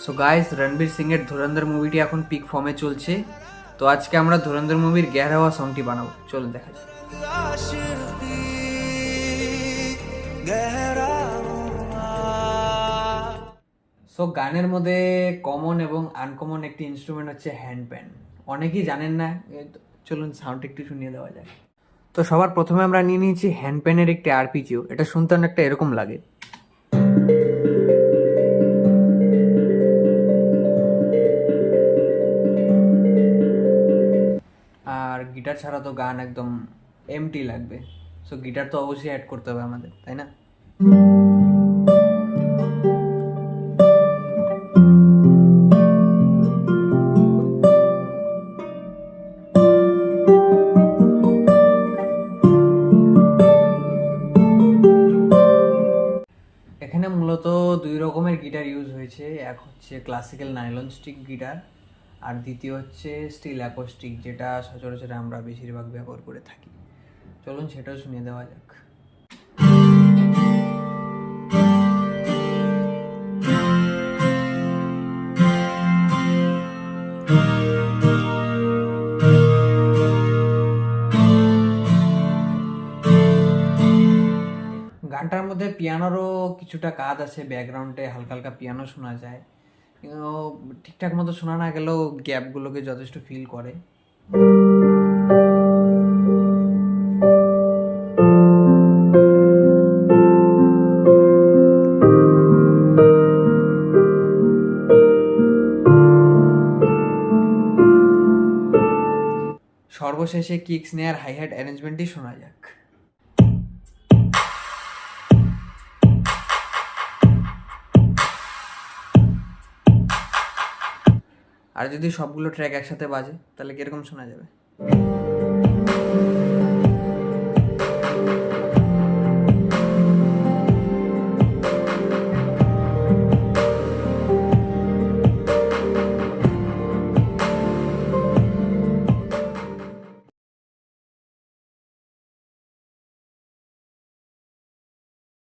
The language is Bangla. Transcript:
সো গাইস, রণবীর সিং এর ধুরন্ধর মুভিটি এখন পিক ফর্মে চলছে। তো আজকে আমরা ধুরন্ধর মুভির গেহরা হওয়া সংটি বানাবো, চলুন দেখা যাক। সো গানের মধ্যে কমন এবং আনকমন একটি ইনস্ট্রুমেন্ট হচ্ছে হ্যান্ড প্যান। অনেকেই জানেন না, চলুন সাউন্ড একটু শুনিয়ে দেওয়া যায়। তো সবার প্রথমে আমরা নিয়ে নিয়েছি হ্যান্ড প্যানের একটি আরপিজিও। এটা শুনতে অনেকটা এরকম লাগে। আর গিটার ছাড়া তো গান একদম এমটি লাগবে। সো গিটার তো অবশ্যই অ্যাড করতে হবে আমাদের, তাই না? এখানে মূলত দুই রকমের গিটার ইউজ হয়েছে। এক হচ্ছে ক্লাসিক্যাল নাইলন স্টিক গিটার, আর দ্বিতীয় হচ্ছে স্টিল অ্যাকোস্টিক, যেটা সচরাচর আমরা বেশিরভাগ ব্যবহার করে থাকি। চলুন সেটাও শুনিয়ে দেওয়া যাক। গানটার মধ্যে পিয়ানোরও কিছুটা কাজ আছে, ব্যাকগ্রাউন্ডে হালকা হালকা পিয়ানো শোনা যায়, কিন্তু ঠিকঠাক মতো শোনা না গেলেও গ্যাপগুলোকে যথেষ্ট ফিল করে। সর্বশেষে কিক স্নেয়ার হাইহ্যাট অ্যারেঞ্জমেন্টই শোনা যাক। আর যদি সবগুলো ট্র্যাক একসাথে বাজে তাহলে কিরকম শোনা যাবে?